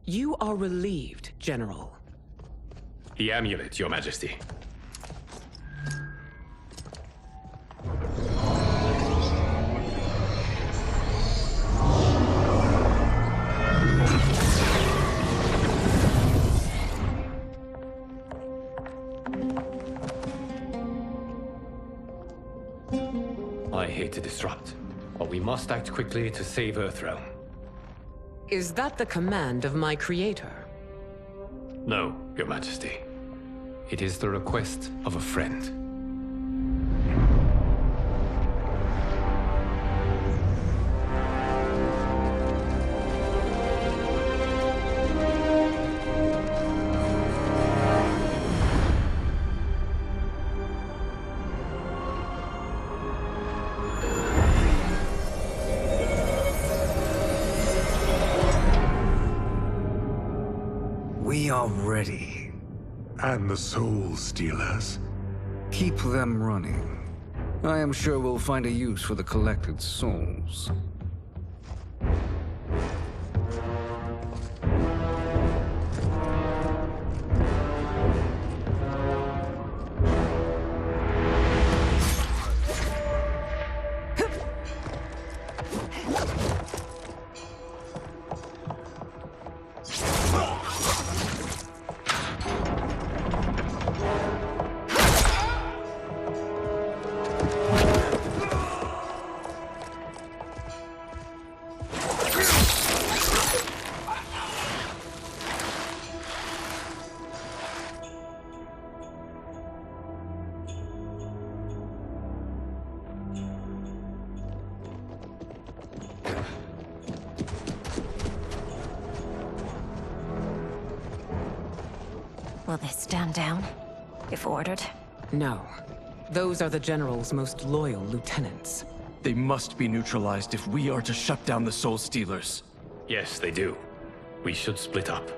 You are relieved, General. The amulet, Your Majesty. I hate to disrupt, but we must act quickly to save Earthrealm. Is that the command of my creator? No, Your Majesty. It is the request of a friend. We are ready. And the Soul Stealers? Keep them running. I am sure we'll find a use for the collected souls. Will they stand down, if ordered? No. Those are the General's most loyal lieutenants. They must be neutralized if we are to shut down the Soul Stealers. Yes, they do. We should split up.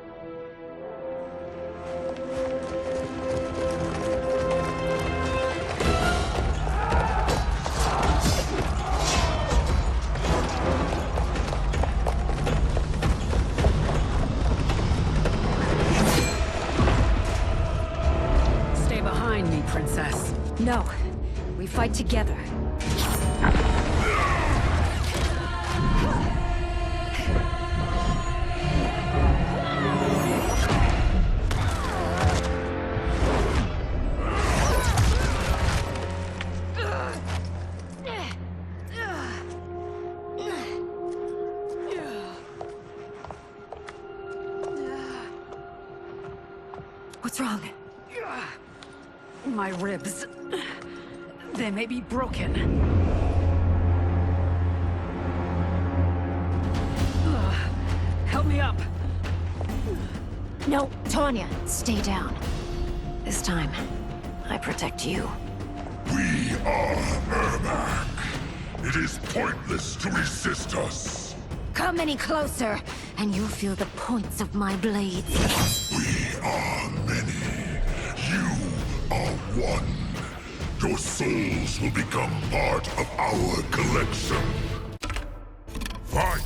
Stay behind me, Princess. No. We fight together. What's wrong? My ribs. They may be broken. Help me up. No, Tanya, stay down. This time, I protect you. We are Ermac. It is pointless to resist us. Come any closer, and you'll feel the points of my blades. We are many. You are one. Your souls will become part of our collection. Fight!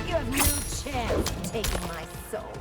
You have no chance of taking my soul.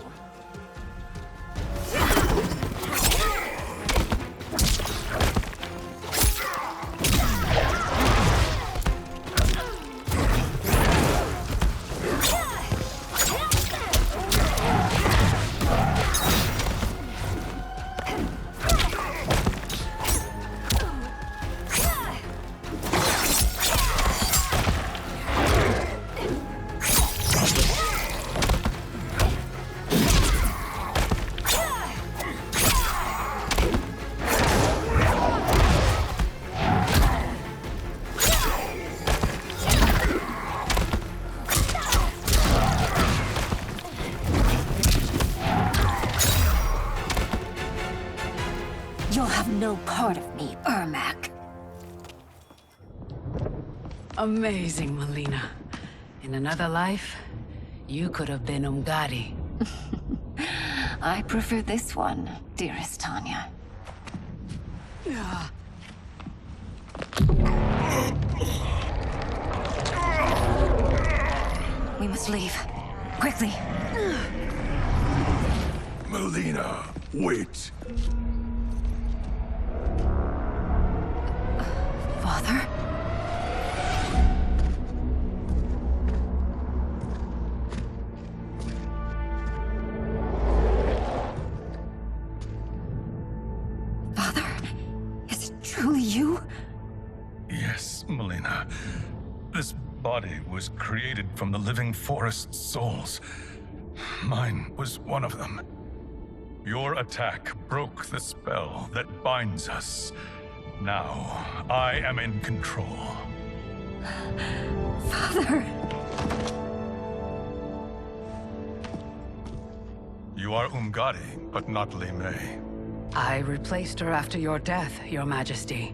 no part of me, Ermac. Amazing, Melina. In another life, you could have been Umgadi. I prefer this one, dearest Tanya. We must leave. Quickly. Melina, wait. Father? Father? Is it truly you? Yes, Melina. This body was created from the living forest's souls. Mine was one of them. Your attack broke the spell that binds us. Now, I am in control. Father! You are Umgadi, but not Li Mei. I replaced her after your death, Your Majesty.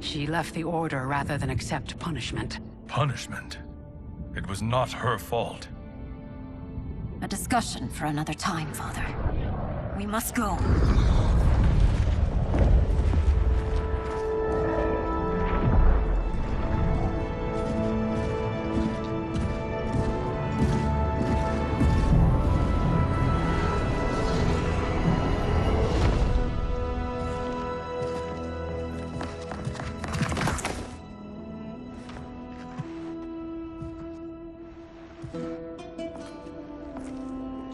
She left the Order rather than accept punishment. Punishment? It was not her fault. A discussion for another time, Father. We must go.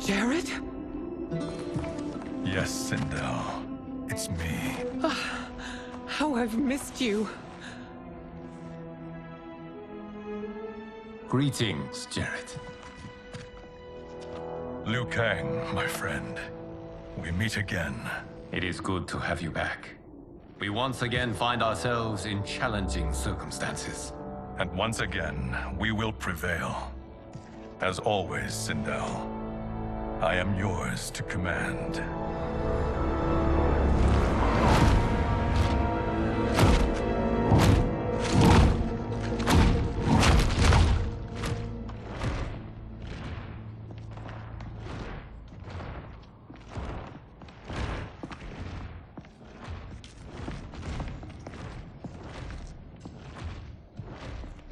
Jared? Yes, Sindel. It's me. How I've missed you. Greetings, Jared. Liu Kang, my friend. We meet again. It is good to have you back. We once again find ourselves in challenging circumstances. And once again, we will prevail. As always, Sindel, I am yours to command.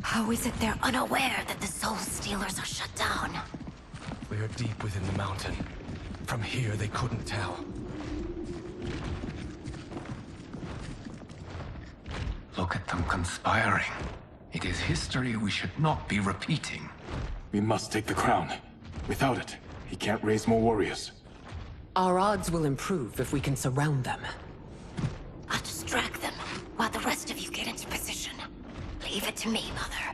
How is it they're unaware that the Soul Stealers are shut down? We are deep within the mountain. From here, they couldn't tell. Look at them conspiring. It is history we should not be repeating. We must take the crown. Without it, he can't raise more warriors. Our odds will improve if we can surround them. I'll distract them while the rest of you get into position. Leave it to me, Mother.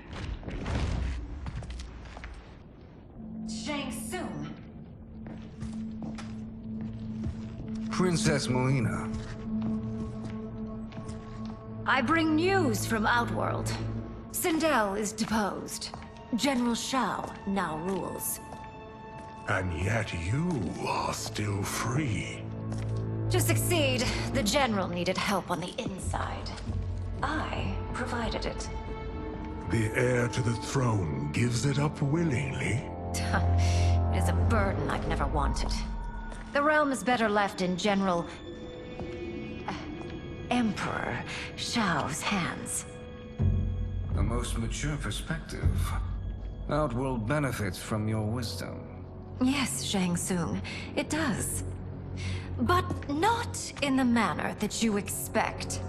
Shang Tsung. Princess Melina. I bring news from Outworld. Sindel is deposed. General Shao now rules. And yet you are still free. To succeed, the General needed help on the inside. I provided it. The heir to the throne gives it up willingly. It is a burden I've never wanted. The realm is better left in General... Emperor Shao's hands. A most mature perspective. Outworld benefits from your wisdom. Yes, Shang Tsung, it does. But not in the manner that you expect.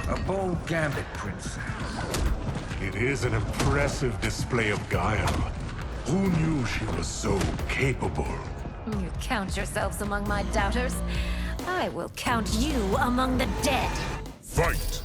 A bold gambit, Princess. It is an impressive display of guile. Who knew she was so capable? You count yourselves among my doubters. I will count you among the dead. Fight!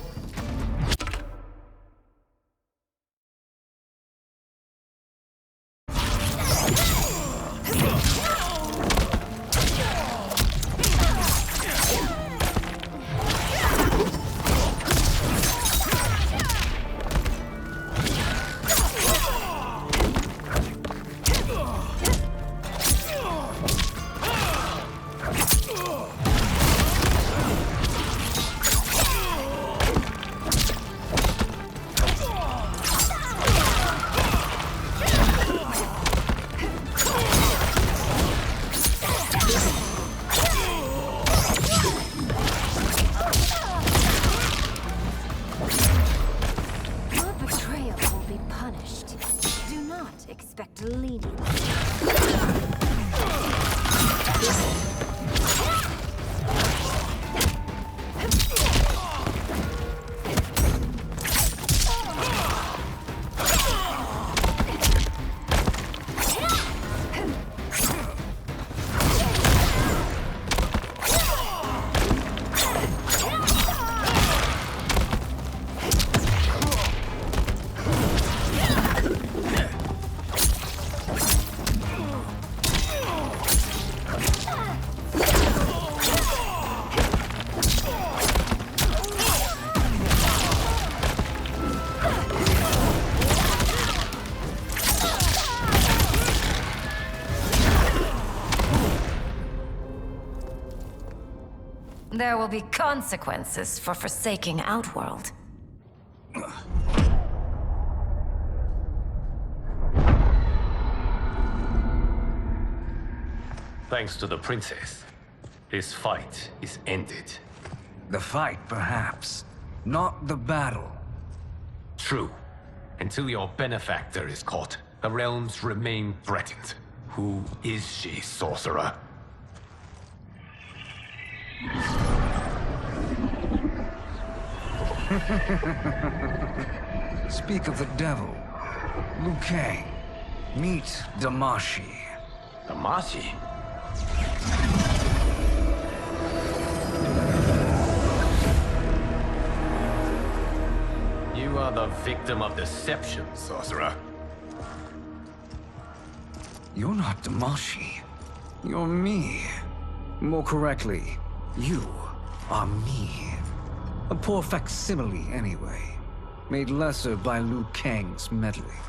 There will be consequences for forsaking Outworld. Thanks to the princess, this fight is ended. The fight, perhaps. Not the battle. True. Until your benefactor is caught, the realms remain threatened. Who is she, sorcerer? Speak of the devil. Liu Kang. Meet Damashi. Damashi? You are the victim of deception, sorcerer. You're not Damashi. You're me. More correctly, you are me. A poor facsimile, anyway. Made lesser by Liu Kang's meddling.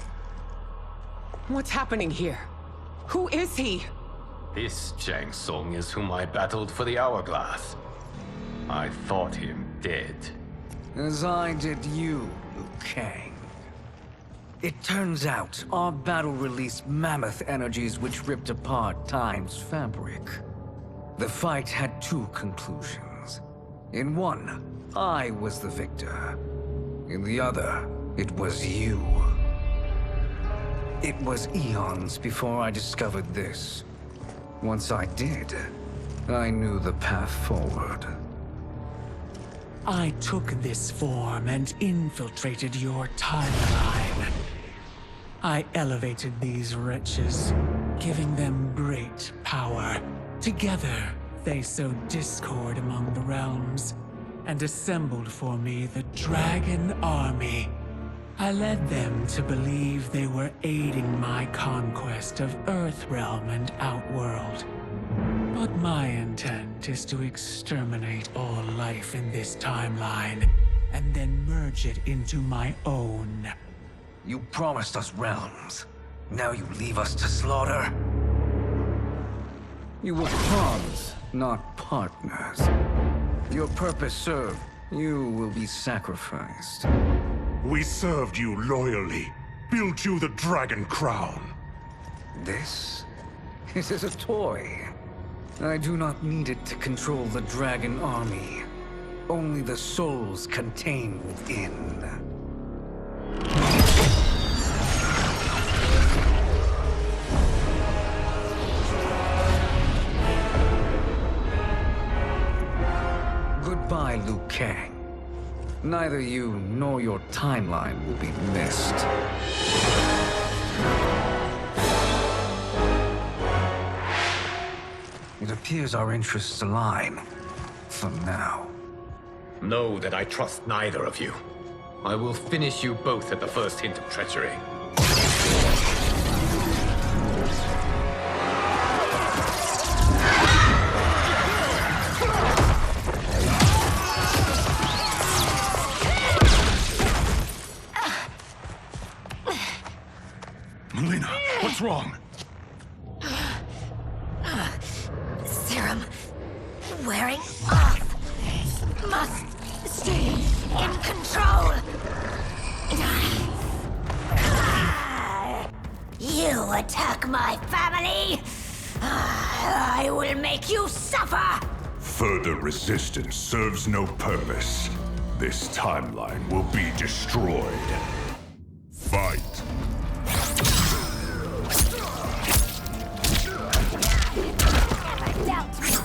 What's happening here? Who is he? This Shang Tsung is whom I battled for the Hourglass. I thought him dead. As I did you, Liu Kang. It turns out our battle released mammoth energies which ripped apart time's fabric. The fight had two conclusions. In one, I was the victor. In the other, it was you. It was eons before I discovered this. Once I did, I knew the path forward. I took this form and infiltrated your timeline. I elevated these wretches, giving them great power. Together, they sowed discord among the realms, and assembled for me the Dragon Army. I led them to believe they were aiding my conquest of Earthrealm and Outworld. But my intent is to exterminate all life in this timeline, and then merge it into my own. You promised us realms. Now you leave us to slaughter? You were pawns, not partners. Your purpose served. You will be sacrificed. We served you loyally, built you the Dragon Crown. This is a toy. I do not need it to control the Dragon Army. Only the souls contained within. Goodbye, Liu Kang. Neither you nor your timeline will be missed. It appears our interests align. For now. Know that I trust neither of you. I will finish you both at the first hint of treachery. Melina, what's wrong? Serum wearing off. Must stay in control. You attack my family. I will make you suffer. Further resistance serves no purpose. This timeline will be destroyed. Fight. Never doubt me.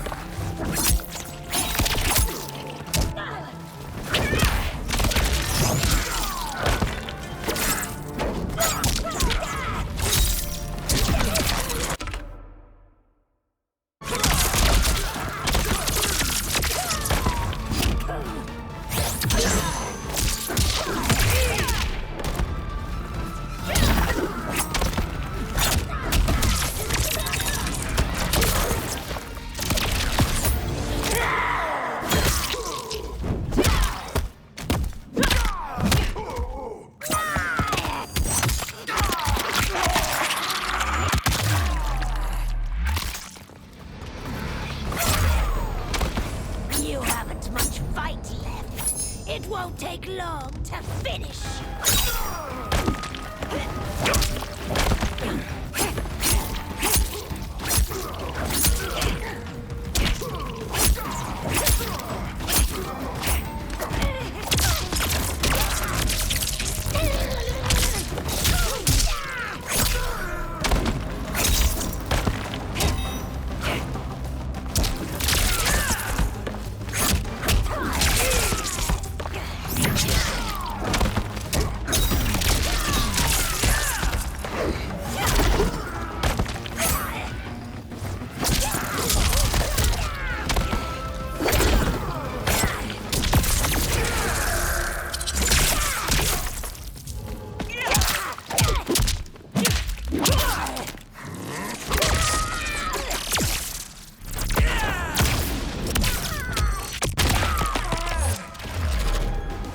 It won't take long to finish.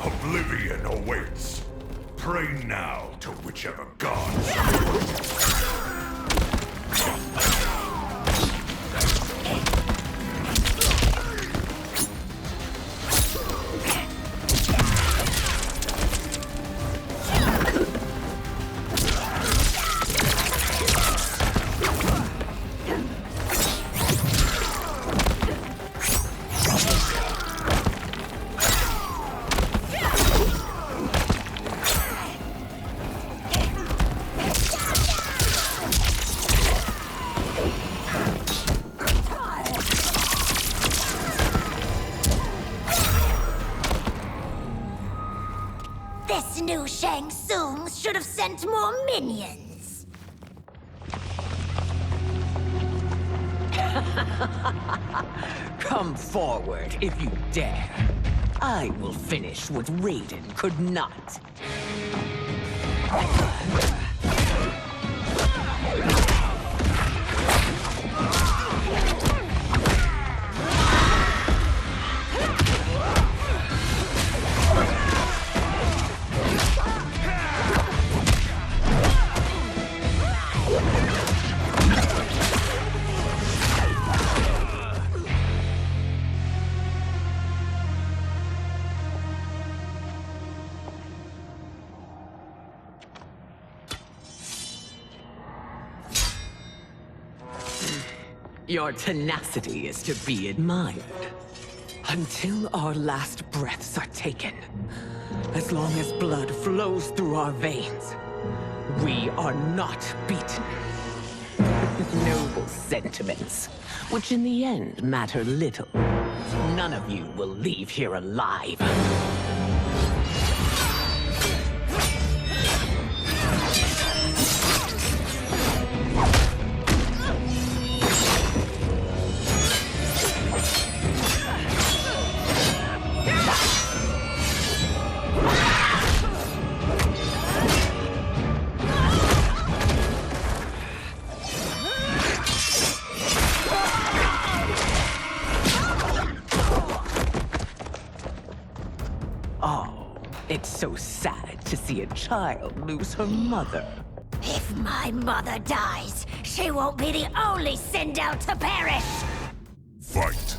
Oblivion awaits. Pray now to whichever gods. This new Shang Tsung should have sent more minions. Come forward if you dare. I will finish what Raiden could not. Your tenacity is to be admired. Until our last breaths are taken, as long as blood flows through our veins, we are not beaten. Noble sentiments, which in the end matter little. None of you will leave here alive. It's so sad to see a child lose her mother. If my mother dies, she won't be the only Sindel to perish! Fight.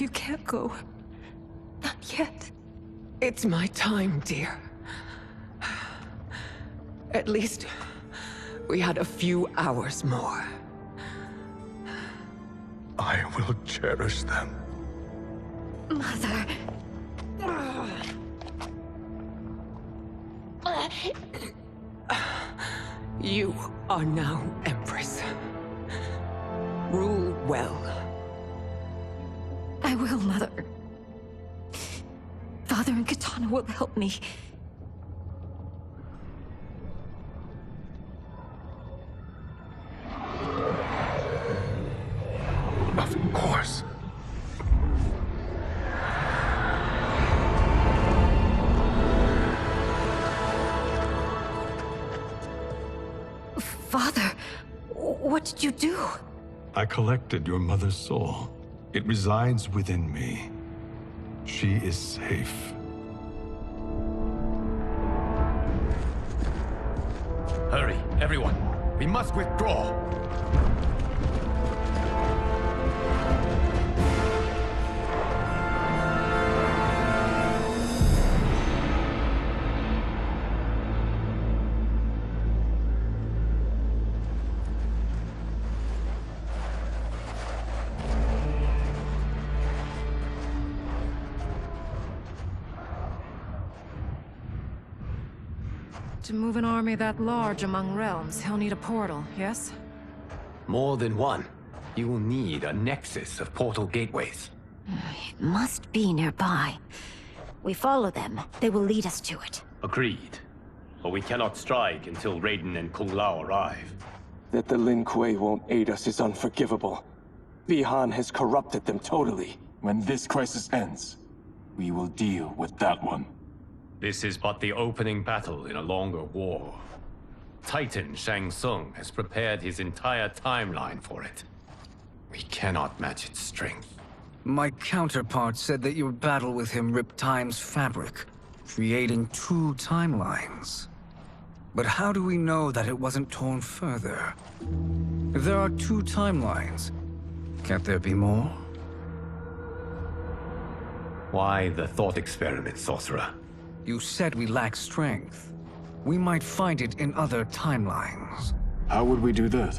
you can't go. Not yet. It's my time, dear. At least, we had a few hours more. I will cherish them. Mother. You are now Empress. Rule well. I will, Mother. Father and Katana will help me. Of course. Father, what did you do? I collected your mother's soul. It resides within me. She is safe. Hurry, everyone. We must withdraw. To move an army that large among realms, he'll need a portal, yes? More than one. You will need a nexus of portal gateways. It must be nearby. We follow them. They will lead us to it. Agreed. But we cannot strike until Raiden and Kung Lao arrive. That the Lin Kuei won't aid us is unforgivable. Bi-Han has corrupted them totally. When this crisis ends, we will deal with that one. This is but the opening battle in a longer war. Titan Shang Tsung has prepared his entire timeline for it. We cannot match its strength. My counterpart said that your battle with him ripped time's fabric, creating two timelines. But how do we know that it wasn't torn further? If there are two timelines, can't there be more? Why the thought experiment, sorcerer? You said we lack strength. We might find it in other timelines. How would we do that?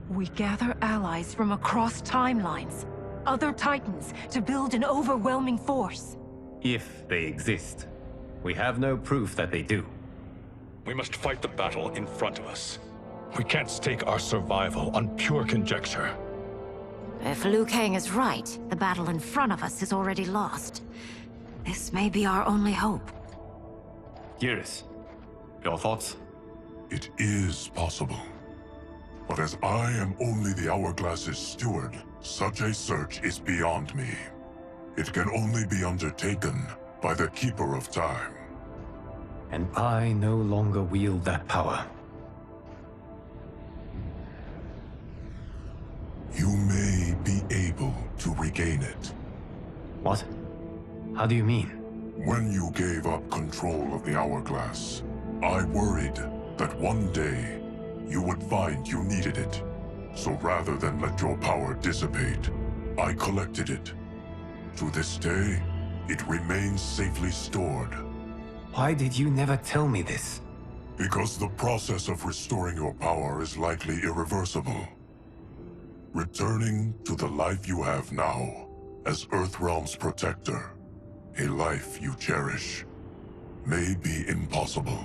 We gather allies from across timelines, other titans, to build an overwhelming force. If they exist. We have no proof that they do. We must fight the battle in front of us. We can't stake our survival on pure conjecture. If Liu Kang is right, the battle in front of us is already lost. This may be our only hope. Geras, your thoughts? It is possible. But as I am only the Hourglass's steward, such a search is beyond me. It can only be undertaken by the Keeper of Time. And I no longer wield that power. You may be able to regain it. What? How do you mean? When you gave up control of the Hourglass, I worried that one day you would find you needed it. So rather than let your power dissipate, I collected it. To this day, it remains safely stored. Why did you never tell me this? Because the process of restoring your power is likely irreversible. Returning to the life you have now, as Earthrealm's protector, a life you cherish, may be impossible.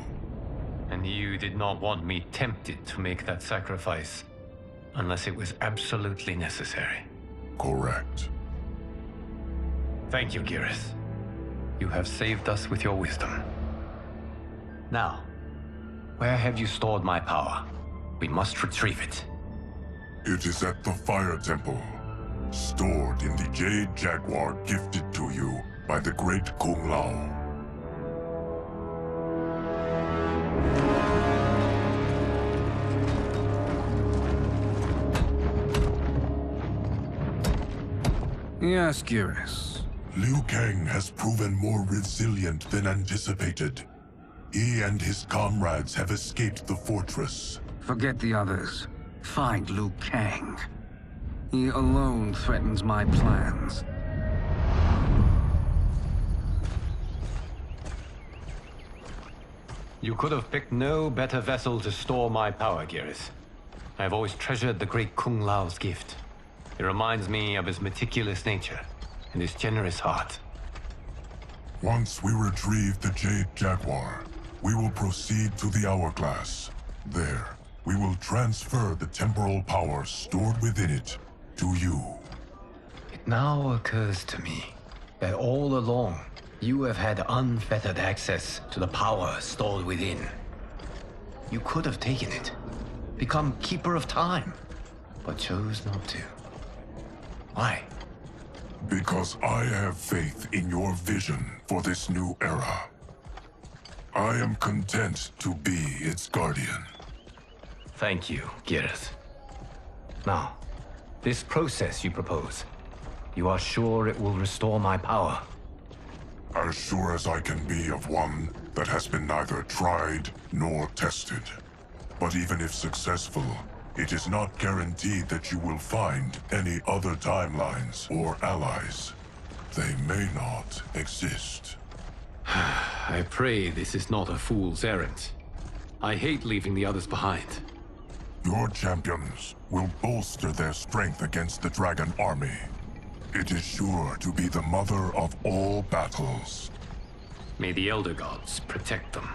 And you did not want me tempted to make that sacrifice, unless it was absolutely necessary. Correct. Thank you, Geras. You have saved us with your wisdom. Now, where have you stored my power? We must retrieve it. It is at the Fire Temple, stored in the Jade Jaguar gifted to you by the great Kung Lao. Yes, Geras. Liu Kang has proven more resilient than anticipated. He and his comrades have escaped the fortress. Forget the others. Find Liu Kang. He alone threatens my plans. You could have picked no better vessel to store my power, Geras. I have always treasured the great Kung Lao's gift. It reminds me of his meticulous nature and his generous heart. Once we retrieve the Jade Jaguar, we will proceed to the Hourglass. There, we will transfer the temporal power stored within it to you. It now occurs to me that all along, you have had unfettered access to the power stored within. You could have taken it, become Keeper of Time, but chose not to. Why? Because I have faith in your vision for this new era. I am content to be its guardian. Thank you, Geras. Now, this process you propose, you are sure it will restore my power? As sure as I can be of one that has been neither tried nor tested. But even if successful, it is not guaranteed that you will find any other timelines or allies. They may not exist. I pray this is not a fool's errand. I hate leaving the others behind. Your champions will bolster their strength against the Dragon Army. It is sure to be the mother of all battles. May the Elder Gods protect them.